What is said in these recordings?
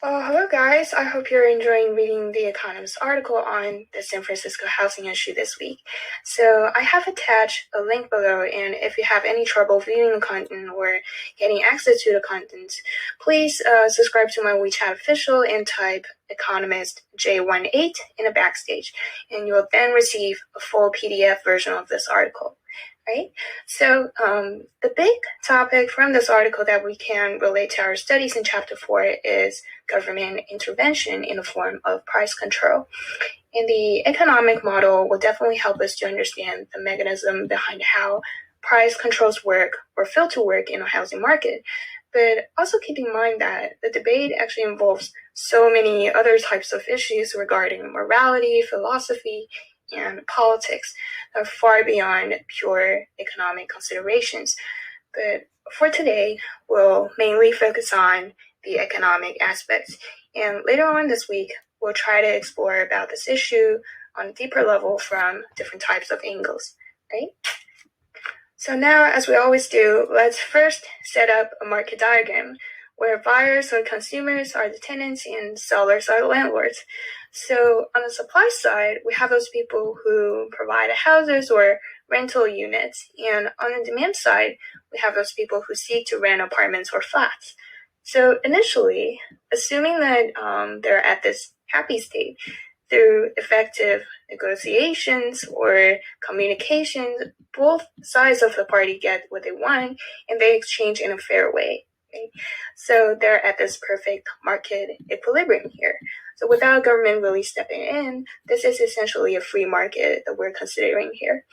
Hello guys, I hope you're enjoying reading The Economist article on the San Francisco housing issue this week. So I have attached a link below, and if you have any trouble viewing the content or getting access to the content, please subscribe to my WeChat official and type Economist J18 in the backstage, and you'll then receive a full PDF version of this article. Right? So the big topic from this article that we can relate to our studies in Chapter 4 is government intervention in the form of price control. And the economic model will definitely help us to understand the mechanism behind how price controls work or fail to work in a housing market. But also keep in mind that the debate actually involves so many other types of issues regarding morality, philosophy, and politics are far beyond pure economic considerations. But for today, we'll mainly focus on the economic aspects. And later on this week, we'll try to explore about this issue on a deeper level from different types of angles, right? So now, as we always do, let's first set up a market diagram where buyers or consumers are the tenants and sellers are the landlords. So on the supply side, we have those people who provide houses or rental units. And on the demand side, we have those people who seek to rent apartments or flats. So initially, assuming that they're at this happy state, through effective negotiations or communications, both sides of the party get what they want and they exchange in a fair way. Okay? So they're at this perfect market equilibrium here. So without government really stepping in, this is essentially a free market that we're considering here.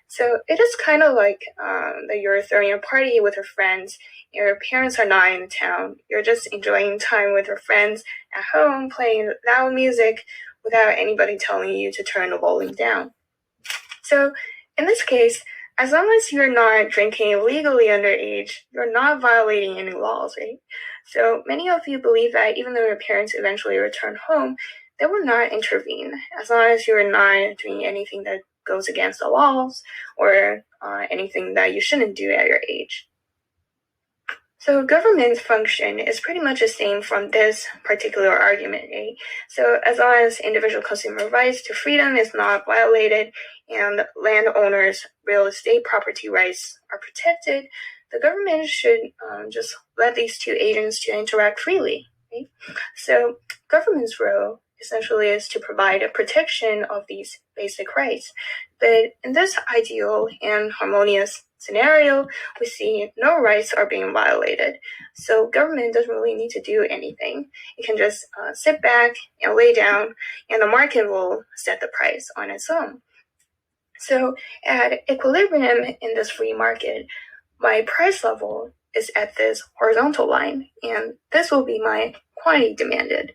So it is kind of like that you're throwing a party with your friends. Your parents are not in town. You're just enjoying time with your friends at home, playing loud music without anybody telling you to turn the volume down. So in this case, as long as you're not drinking illegally underage, you're not violating any laws, right? So many of you believe that even though your parents eventually return home, they will not intervene as long as you're not doing anything that goes against the laws or anything that you shouldn't do at your age. So government's function is pretty much the same from this particular argument, right? So as long as individual consumer rights to freedom is not violated and landowners' real estate property rights are protected, the government should just let these two agents to interact freely, right? So government's role essentially is to provide a protection of these basic rights. But in this ideal and harmonious scenario, we see no rights are being violated. So government doesn't really need to do anything. It can just sit back and lay down, and the market will set the price on its own. So at equilibrium in this free market, my price level is at this horizontal line, and this will be my quantity demanded.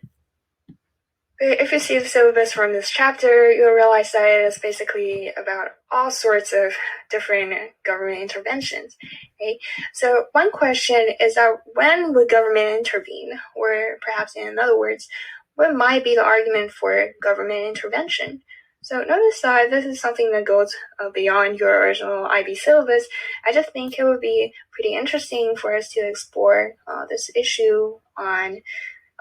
If you see the syllabus from this chapter, you'll realize that it is basically about all sorts of different government interventions, right? So one question is that when would government intervene? Or perhaps in other words, what might be the argument for government intervention? So notice that this is something that goes beyond your original IB syllabus. I just think it would be pretty interesting for us to explore this issue on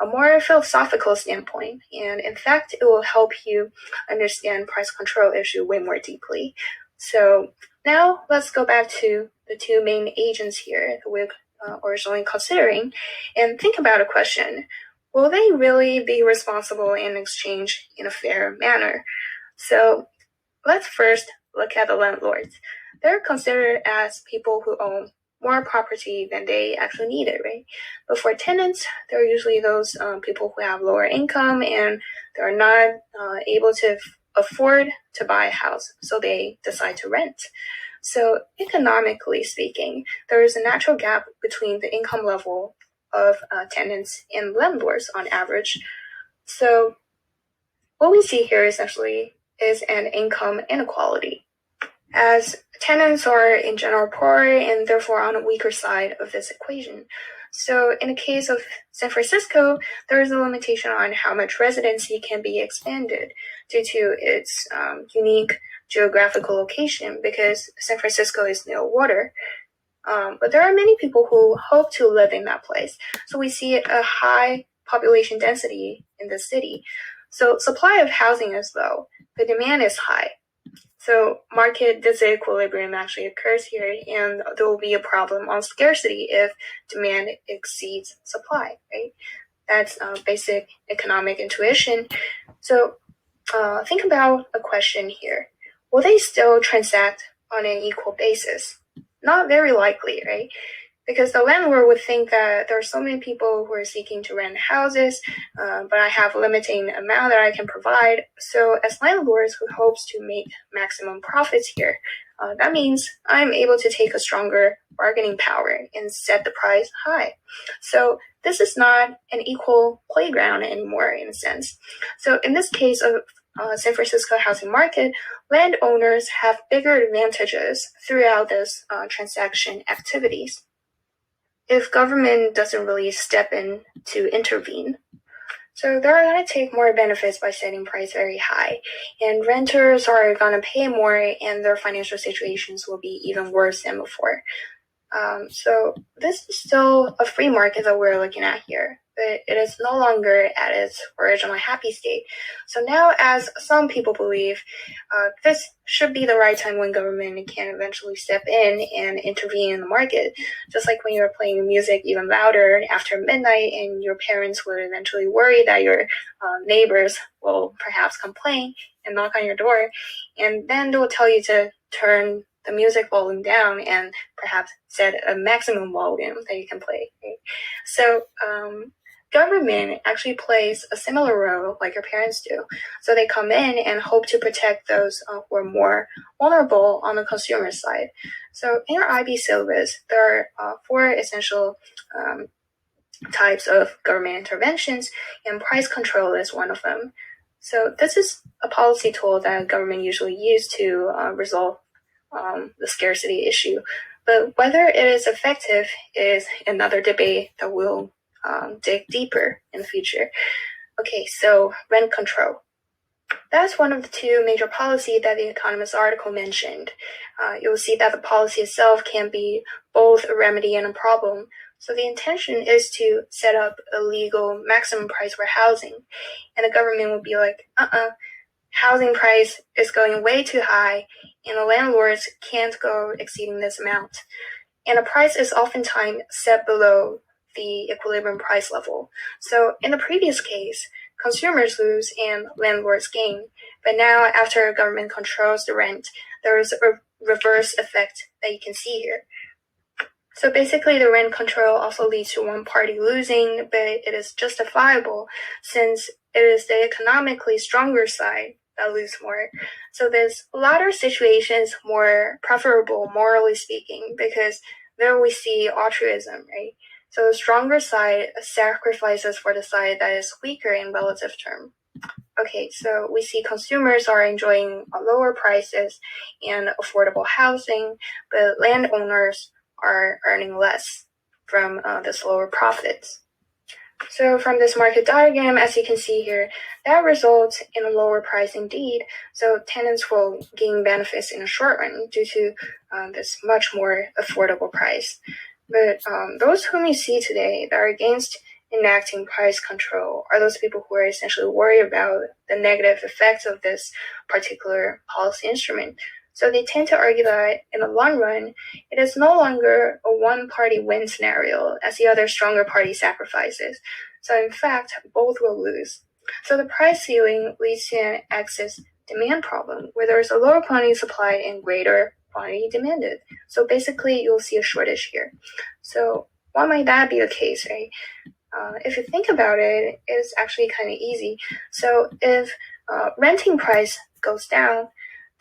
a more philosophical standpoint, and in fact, it will help you understand price control issue way more deeply. So now let's go back to the two main agents here that we're originally considering and think about a question. Will they really be responsible in exchange in a fair manner? So let's first look at the landlords. They're considered as people who own more property than they actually needed, right? But for tenants, they're usually those people who have lower income and they're not able to afford to buy a house, so they decide to rent. So economically speaking, there is a natural gap between the income level of tenants and landlords on average. So what we see here essentially is an income inequality, as tenants are in general poor and therefore on a weaker side of this equation. So in the case of San Francisco, there is a limitation on how much residency can be expanded due to its unique geographical location, because San Francisco is near water. But there are many people who hope to live in that place. So we see a high population density in the city. So supply of housing is low, but demand is high. So market disequilibrium actually occurs here, and there will be a problem on scarcity if demand exceeds supply, right? That's basic economic intuition. So think about a question here. Will they still transact on an equal basis? Not very likely, right? Because the landlord would think that there are so many people who are seeking to rent houses, but I have a limiting amount that I can provide. So as landlords who hopes to make maximum profits here, that means I'm able to take a stronger bargaining power and set the price high. So this is not an equal playground anymore in a sense. So in this case of San Francisco housing market, landowners have bigger advantages throughout this transaction activities if government doesn't really step in to intervene. So they're going to take more benefits by setting price very high, and renters are going to pay more, and their financial situations will be even worse than before. So this is still a free market that we're looking at here, but it is no longer at its original happy state. So now, as some people believe, this should be the right time when government can eventually step in and intervene in the market, just like when you're playing music even louder after midnight and your parents would eventually worry that your neighbors will perhaps complain and knock on your door, and then they'll tell you to turn the music volume down and perhaps set a maximum volume that you can play. Right? So government actually plays a similar role like your parents do. So they come in and hope to protect those who are more vulnerable on the consumer side. So in our IB syllabus, there are 4 essential types of government interventions, and price control is one of them. So this is a policy tool that government usually use to resolve the scarcity issue. But whether it is effective is another debate that we'll dig deeper in the future. Okay, so rent control. That's one of the 2 major policies that the Economist article mentioned. You'll see that the policy itself can be both a remedy and a problem. So the intention is to set up a legal maximum price for housing. And the government will be like, housing price is going way too high, and the landlords can't go exceeding this amount. And the price is oftentimes set below the equilibrium price level. So in the previous case, consumers lose and landlords gain. But now, after government controls the rent, there is a reverse effect that you can see here. So basically, the rent control also leads to one party losing, but it is justifiable since it is the economically stronger side that lose more. So this latter situation is more preferable, morally speaking, because there we see altruism, right? So the stronger side sacrifices for the side that is weaker in relative term. Okay, so we see consumers are enjoying lower prices and affordable housing, but landowners are earning less from this lower profits. So from this market diagram, as you can see here, that results in a lower price indeed. So tenants will gain benefits in the short run due to this much more affordable price. But those whom you see today that are against enacting price control are those people who are essentially worried about the negative effects of this particular policy instrument. So they tend to argue that in the long run, it is no longer a one-party win scenario as the other stronger party sacrifices. So in fact, both will lose. So the price ceiling leads to an excess demand problem where there is a lower quantity supplied and greater quantity demanded. So basically, you'll see a shortage here. So why might that be the case, right? If you think about it, it's actually kind of easy. So if renting price goes down,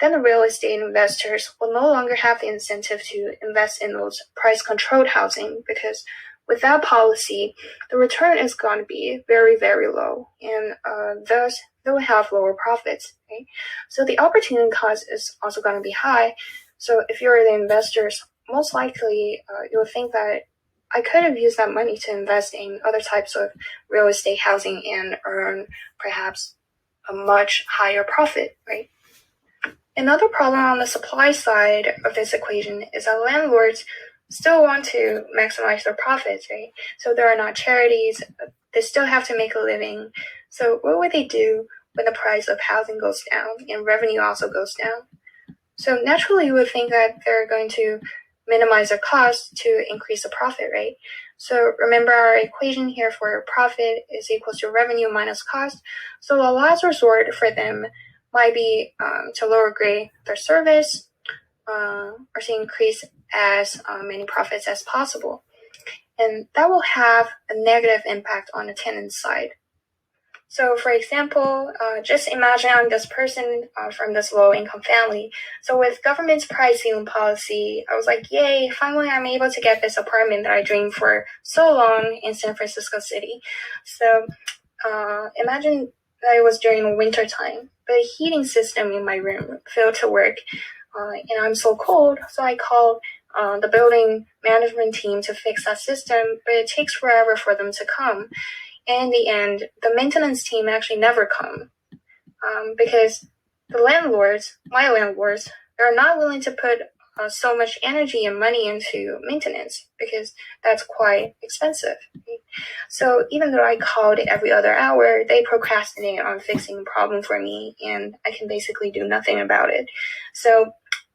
then the real estate investors will no longer have the incentive to invest in those price-controlled housing because with that policy, the return is going to be very, very low, and thus they will have lower profits. Right? So the opportunity cost is also going to be high. So if you're the investors, most likely you'll think that I could have used that money to invest in other types of real estate housing and earn perhaps a much higher profit, right? Another problem on the supply side of this equation is that landlords still want to maximize their profits, right? So there are not charities. They still have to make a living. So what would they do when the price of housing goes down and revenue also goes down? So naturally, you would think that they're going to minimize their costs to increase the profit, right? So remember our equation here for profit is equal to revenue minus cost. So the last resort for them might be to lower grade their service or to increase as many profits as possible. And that will have a negative impact on the tenant side. So for example, just imagine I'm this person from this low income family. So with government's price ceiling policy, I was like, yay, finally I'm able to get this apartment that I dreamed for so long in San Francisco City. So imagine that it was during winter time. The heating system in my room failed to work and I'm so cold. So I called the building management team to fix that system, but it takes forever for them to come. And in the end, the maintenance team actually never come because the landlords, my landlords, they're not willing to put so much energy and money into maintenance because that's quite expensive. So even though I called every other hour, they procrastinate on fixing the problem for me, and I can basically do nothing about it. So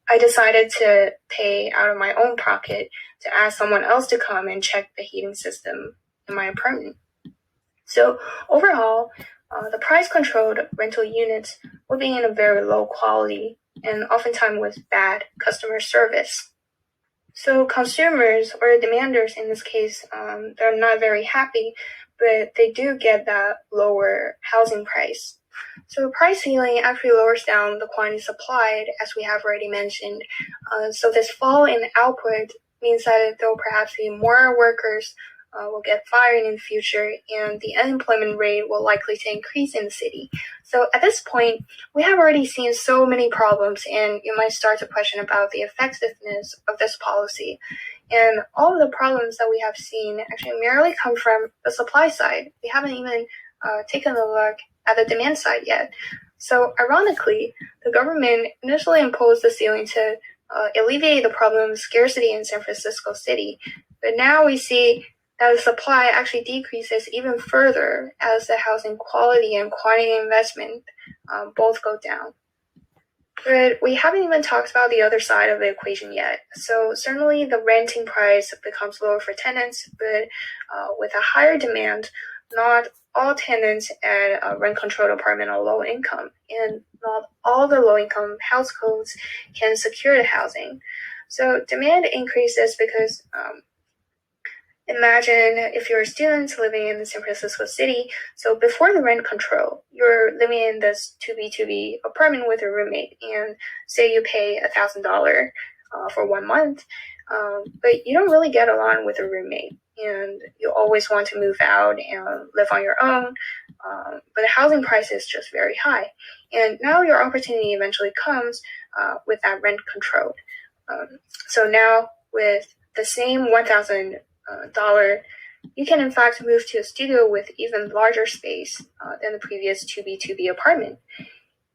I decided to pay out of my own pocket to ask someone else to come and check the heating system in my apartment. So overall, the price-controlled rental units will be in a very low quality and oftentimes with bad customer service. So consumers or demanders in this case, they're not very happy, but they do get that lower housing price. So price ceiling actually lowers down the quantity supplied, as we have already mentioned. So this fall in output means that there will perhaps be more workers will get fired in the future, and the unemployment rate will likely to increase in the city. So at this point, we have already seen so many problems, and you might start to question about the effectiveness of this policy. And all of the problems that we have seen actually merely come from the supply side. We haven't even taken a look at the demand side yet. So ironically, the government initially imposed the ceiling to alleviate the problem of scarcity in San Francisco City. But now we see that the supply actually decreases even further as the housing quality and quantity investment both go down. But we haven't even talked about the other side of the equation yet. So certainly the renting price becomes lower for tenants, but with a higher demand, not all tenants at a rent-controlled apartment are low income, and not all the low-income households can secure the housing. So demand increases because imagine if you're a student living in the San Francisco City. So before the rent control, you're living in this 2B apartment with a roommate, and say you pay $1,000 for 1 month, but you don't really get along with a roommate, and you always want to move out and live on your own, but the housing price is just very high. And now your opportunity eventually comes with that rent control. So now with the same $1,000, you can in fact move to a studio with even larger space than the previous 2B apartment.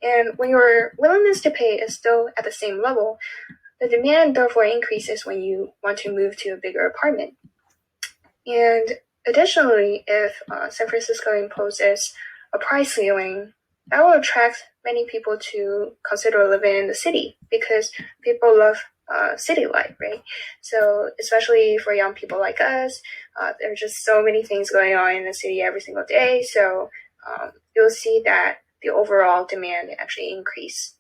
And when your willingness to pay is still at the same level, the demand therefore increases when you want to move to a bigger apartment. And additionally, if San Francisco imposes a price ceiling, that will attract many people to consider living in the city because people love city life, right? So especially for young people like us, there are just so many things going on in the city every single day. So you'll see that the overall demand actually increase.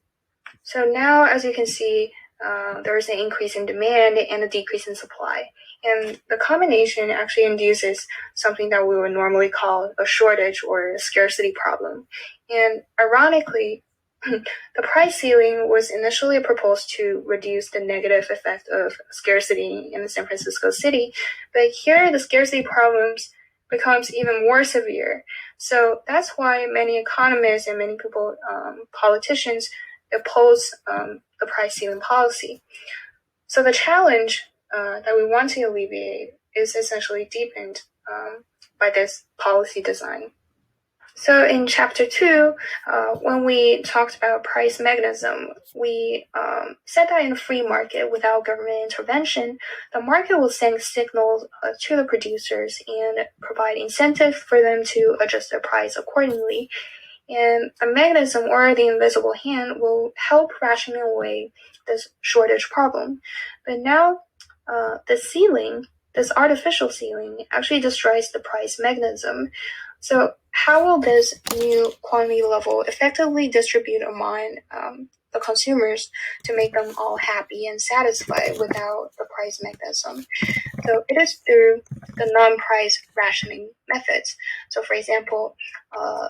So now, as you can see, there is an increase in demand and a decrease in supply. And the combination actually induces something that we would normally call a shortage or a scarcity problem. And ironically, the price ceiling was initially proposed to reduce the negative effect of scarcity in the San Francisco city, but here the scarcity problems becomes even more severe. So that's why many economists and many people, politicians, oppose the price ceiling policy. So the challenge that we want to alleviate is essentially deepened by this policy design. So in chapter 2, when we talked about price mechanism, we said that in a free market without government intervention, the market will send signals to the producers and provide incentives for them to adjust their price accordingly. And a mechanism or the invisible hand will help rationing away this shortage problem. But now, this artificial ceiling, actually destroys the price mechanism. So how will this new quantity level effectively distribute among the consumers to make them all happy and satisfied without the price mechanism? So it is through the non-price rationing methods. So for example,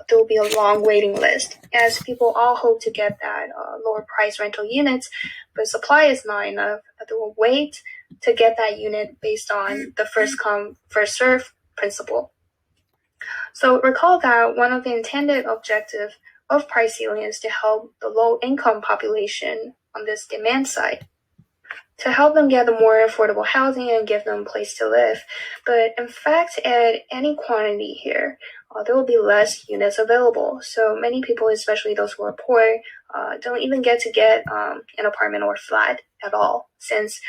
there will be a long waiting list as people all hope to get that lower price rental units, but supply is not enough. They will wait to get that unit based on the first come, first serve principle. So recall that one of the intended objectives of price ceiling is to help the low income population on this demand side, to help them get the more affordable housing and give them a place to live. But in fact, at any quantity here, there will be less units available. So many people, especially those who are poor, don't even get an apartment or flat at all, since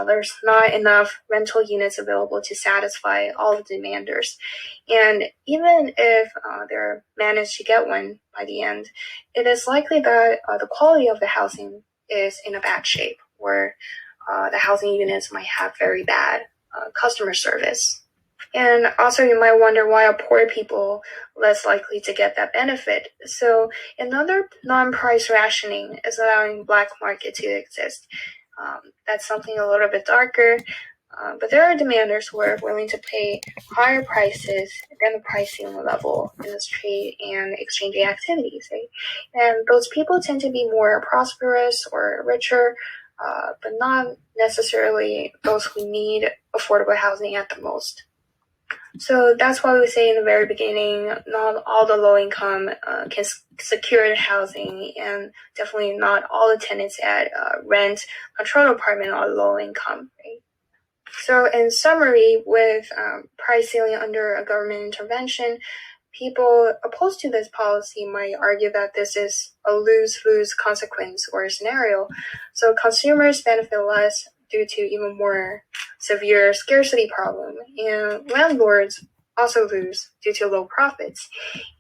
there's not enough rental units available to satisfy all the demanders. And even if they're managed to get one by the end, it is likely that the quality of the housing is in a bad shape, or the housing units might have very bad customer service. And also you might wonder why are poor people less likely to get that benefit. So another non-price rationing is allowing black market to exist. That's something a little bit darker, but there are demanders who are willing to pay higher prices than the price ceiling level in this trade and exchanging activities, right? And those people tend to be more prosperous or richer, but not necessarily those who need affordable housing at the most. So that's why we say in the very beginning, not all the low income can secure housing, and definitely not all the tenants at rent controlled apartment are low income, right? So in summary, with price ceiling under a government intervention, people opposed to this policy might argue that this is a lose-lose consequence or scenario. So consumers benefit less due to even more severe scarcity problem, and landlords also lose due to low profits.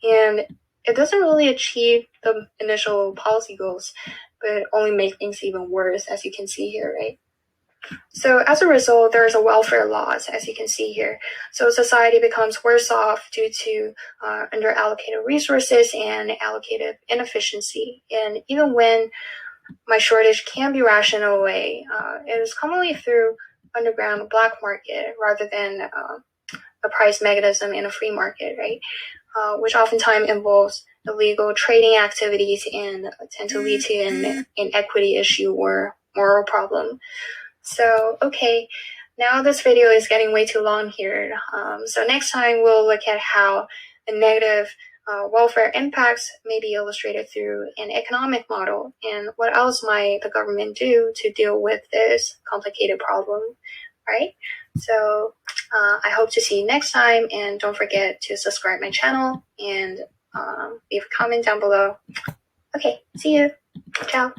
And it doesn't really achieve the initial policy goals, but only make things even worse, as you can see here, right? So as a result, there's a welfare loss, as you can see here. So society becomes worse off due to under-allocated resources and allocated inefficiency. And even when my shortage can be rationed away, it is commonly through underground black market rather than a price mechanism in a free market, right? Which oftentimes involves illegal trading activities and tend to lead to an inequity issue or moral problem. So, okay, now this video is getting way too long here. So next time we'll look at how the negative welfare impacts may be illustrated through an economic model, and what else might the government do to deal with this complicated problem, right? So I hope to see you next time, and don't forget to subscribe my channel and leave a comment down below. Okay, see you. Ciao.